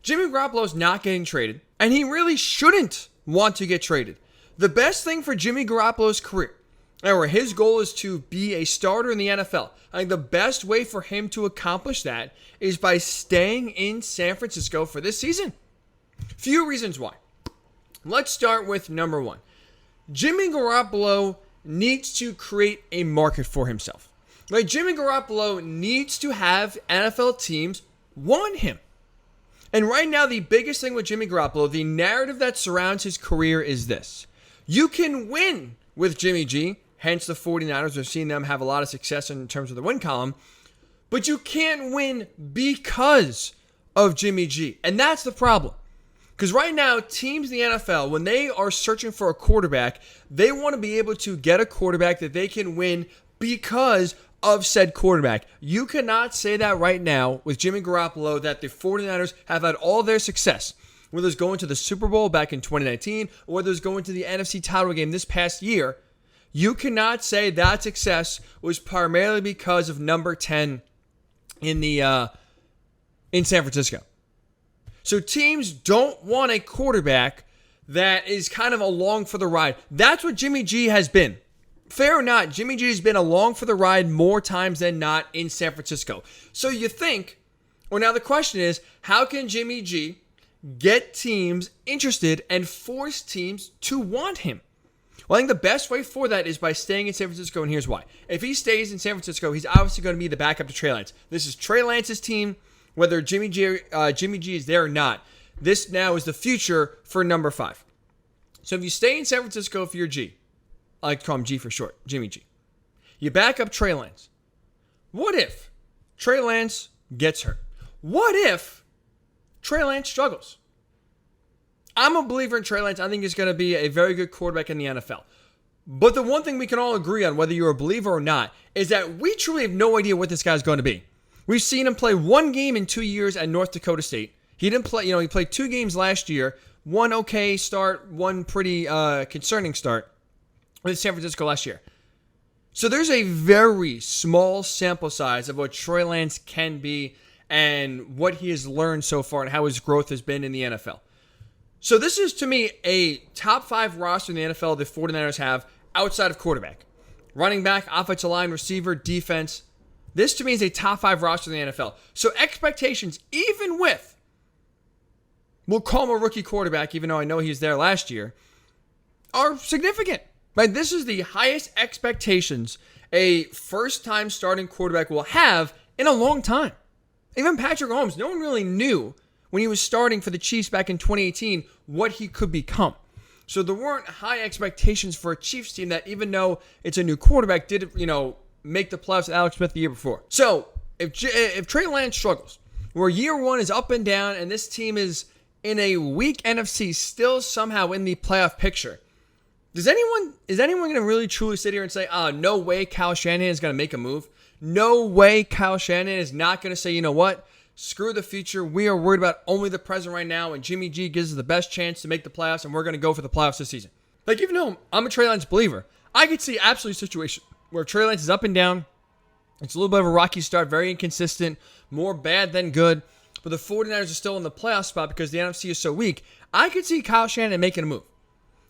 Jimmy Garoppolo's not getting traded, and he really shouldn't want to get traded. The best thing for Jimmy Garoppolo's career, or his goal is to be a starter in the NFL. I think the best way for him to accomplish that is by staying in San Francisco for this season. Few reasons why. Let's start with number one. Jimmy Garoppolo needs to create a market for himself. Like, Jimmy Garoppolo needs to have NFL teams want him. And right now, the biggest thing with Jimmy Garoppolo, the narrative that surrounds his career is this. You can win with Jimmy G, hence the 49ers. We've seen them have a lot of success in terms of the win column. But you can't win because of Jimmy G. And that's the problem. Because right now, teams in the NFL, when they are searching for a quarterback, they want to be able to get a quarterback that they can win because of said quarterback. You cannot say that right now with Jimmy Garoppolo that the 49ers have had all their success. Whether it's going to the Super Bowl back in 2019 or whether it's going to the NFC title game this past year, you cannot say that success was primarily because of number 10 in San Francisco. So teams don't want a quarterback that is kind of along for the ride. That's what Jimmy G has been. Fair or not, Jimmy G has been along for the ride more times than not in San Francisco. So you think, well, now the question is, how can Jimmy G get teams interested and force teams to want him? Well, I think the best way for that is by staying in San Francisco, and here's why. If he stays in San Francisco, he's obviously going to be the backup to Trey Lance. This is Trey Lance's team, whether Jimmy G is there or not. This now is the future for number 5. So if you stay in San Francisco for your G, I like to call him G for short, Jimmy G. You back up Trey Lance. What if Trey Lance gets hurt? What if Trey Lance struggles? I'm a believer in Trey Lance. I think he's going to be a very good quarterback in the NFL. But the one thing we can all agree on, whether you're a believer or not, is that we truly have no idea what this guy's going to be. We've seen him play one game in 2 years at North Dakota State. He didn't play, he played 2 games last year. One okay start, one pretty concerning start with San Francisco last year. So there's a very small sample size of what Trey Lance can be and what he has learned so far and how his growth has been in the NFL. So this is, to me, a top 5 roster in the NFL the 49ers have outside of quarterback. Running back, offensive line, receiver, defense. This, to me, is a top 5 roster in the NFL. So expectations, even with, we'll call him a rookie quarterback, even though I know he was there last year, are significant. Right? This is the highest expectations a first-time starting quarterback will have in a long time. Even Patrick Mahomes, no one really knew when he was starting for the Chiefs back in 2018 what he could become. So there weren't high expectations for a Chiefs team that, even though it's a new quarterback, did make the playoffs with Alex Smith the year before. So if Trey Lance struggles, where year one is up and down and this team is in a weak NFC still somehow in the playoff picture, is anyone going to really truly sit here and say, no way Kyle Shanahan is going to make a move? No way Kyle Shanahan is not going to say, you know what? Screw the future. We are worried about only the present right now, and Jimmy G gives us the best chance to make the playoffs, and we're going to go for the playoffs this season. Like, even though I'm a Trey Lance believer, I could see absolutely a situation where Trey Lance is up and down. It's a little bit of a rocky start, very inconsistent, more bad than good, but the 49ers are still in the playoff spot because the NFC is so weak. I could see Kyle Shanahan making a move.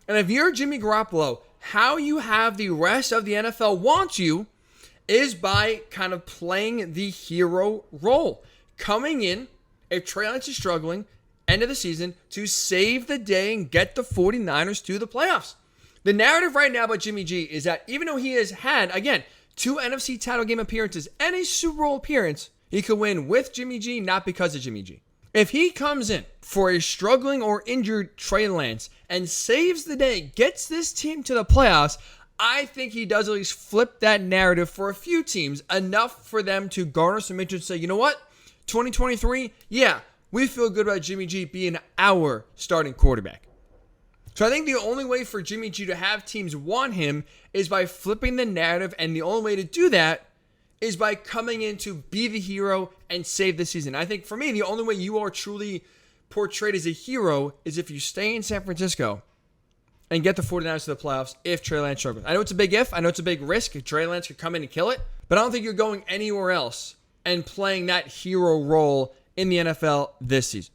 And if you're Jimmy Garoppolo, how you have the rest of the NFL want you is by kind of playing the hero role. Coming in, if Trey Lance is struggling, end of the season, to save the day and get the 49ers to the playoffs. The narrative right now about Jimmy G is that even though he has had, again, 2 NFC title game appearances and a Super Bowl appearance, he could win with Jimmy G, not because of Jimmy G. If he comes in for a struggling or injured Trey Lance and saves the day, gets this team to the playoffs, I think he does at least flip that narrative for a few teams, enough for them to garner some interest and say, you know what? 2023, yeah, we feel good about Jimmy G being our starting quarterback. So I think the only way for Jimmy G to have teams want him is by flipping the narrative, and the only way to do that is by coming in to be the hero and save the season. I think for me, the only way you are truly portrayed as a hero is if you stay in San Francisco and get the 49ers to the playoffs if Trey Lance struggles. I know it's a big if. I know it's a big risk. Trey Lance could come in and kill it. But I don't think you're going anywhere else and playing that hero role in the NFL this season.